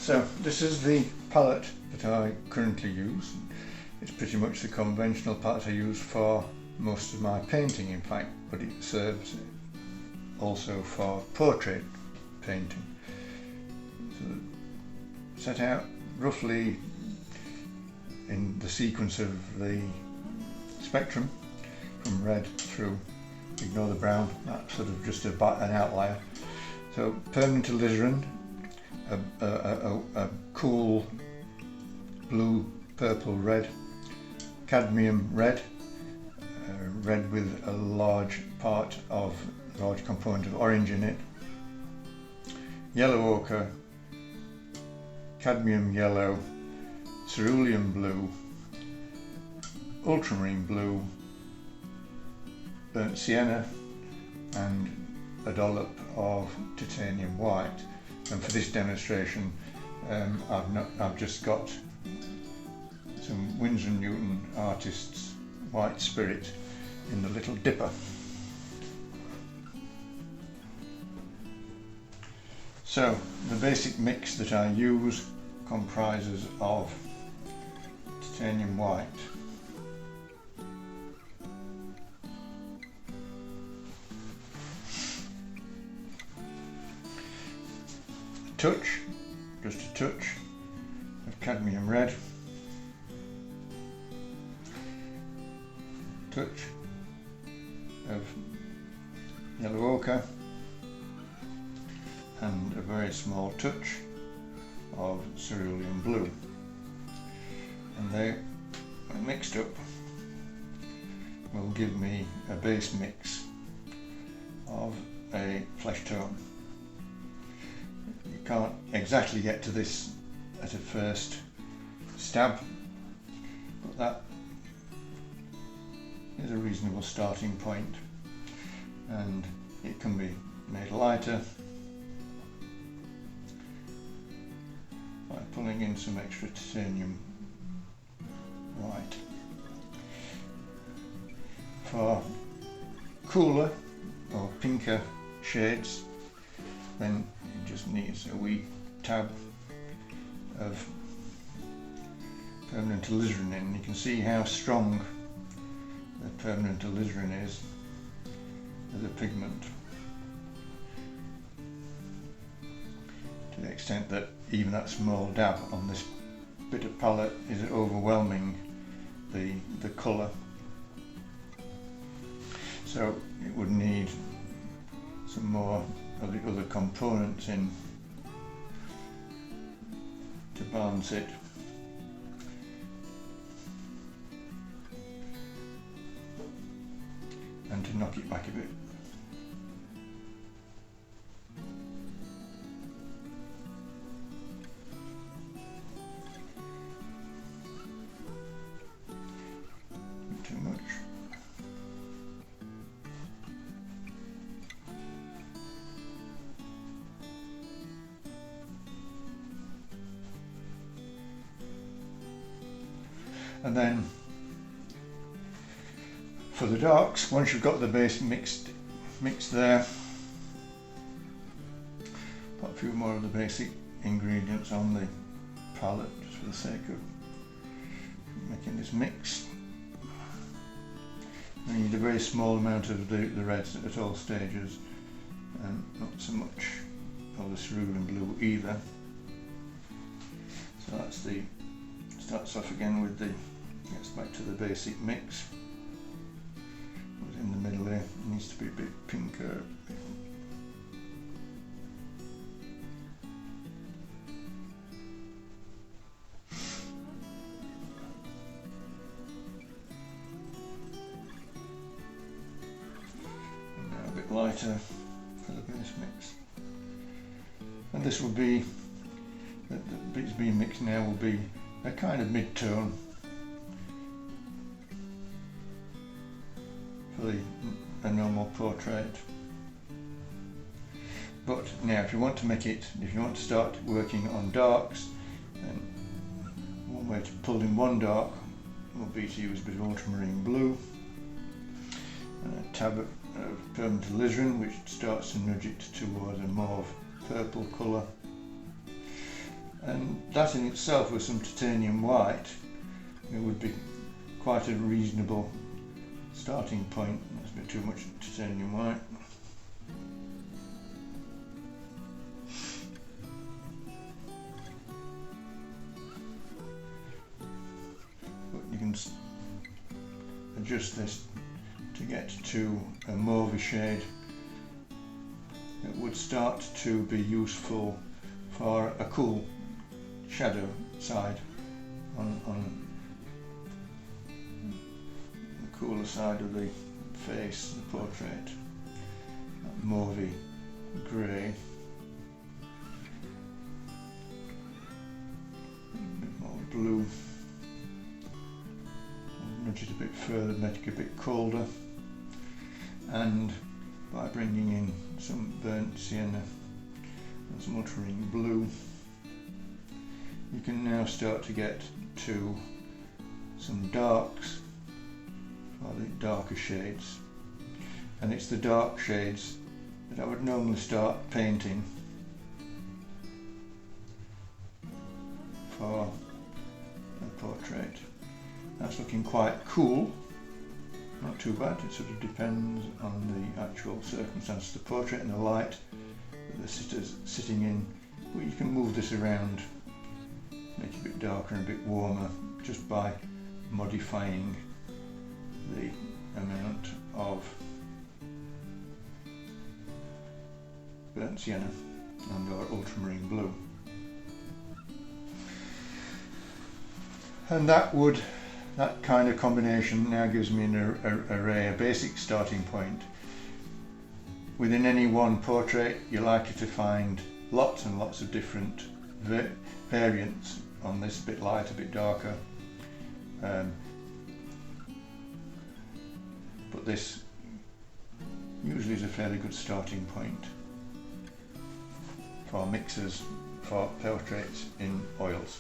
So this is the palette that I currently use. It's pretty much the conventional palette I use for most of my painting, in fact, but it serves also for portrait painting. So set out roughly in the sequence of the spectrum from red through, ignore the brown, that's sort of just an outlier. So permanent alizarin, a cool blue, purple, red, cadmium red, red with a large component of orange in it, yellow ochre, cadmium yellow, cerulean blue, ultramarine blue, burnt sienna, and a dollop of titanium white. And for this demonstration I've just got some Winsor & Newton Artists White Spirit in the little dipper. So the basic mix that I use comprises of titanium white, just a touch of cadmium red, touch of yellow ochre, and a very small touch of cerulean blue, and they, when mixed up, will give me a base mix of a flesh tone. You can't exactly get to this at a first stab, but that is a reasonable starting point, and it can be made lighter by pulling in some extra titanium white. For cooler or pinker shades, then it just needs a wee tab of permanent alizarin in. You can see how strong the permanent alizarin is as a pigment, to the extent that even that small dab on this bit of palette is overwhelming the colour. So it would need some more of the other components in to balance it. And to knock it back a bit. Not too much. And then for the darks, once you've got the base mixed there, put a few more of the basic ingredients on the palette just for the sake of making this mix. We need a very small amount of the reds at all stages, and not so much of the cerulean blue either. So that's starts off again with gets back to the basic mix. In the middle there, it needs to be a bit pinker. And now a bit lighter for the base mix. And this will be, the bits being mixed now will be a kind of mid-tone for a normal portrait. But now if you want to start working on darks, then one way to pull in one dark will be to use a bit of ultramarine blue and a tab of permanent alizarin, which starts to nudge it towards a mauve purple colour, and that in itself with some titanium white, it would be quite a reasonable starting point. That's a bit too much titanium white. But you can adjust this to get to a mauve shade that would start to be useful for a cool shadow side on the cooler side of the face, the portrait. That mauvey grey. A bit more blue. Nudge it a bit further, make it a bit colder. And by bringing in some burnt sienna and some ultramarine blue, you can now start to get to some darks, or the darker shades. And it's the dark shades that I would normally start painting for a portrait. That's looking quite cool. Not too bad, it sort of depends on the actual circumstance of the portrait and the light that the sitter's sitting in. But you can move this around, make it a bit darker and a bit warmer just by modifying the amount of burnt sienna and or ultramarine blue. And that kind of combination now gives me an array, a basic starting point. Within any one portrait, you're likely to find lots and lots of different variants on this, a bit light, a bit darker. But this usually is a fairly good starting point for mixers for portraits in oils.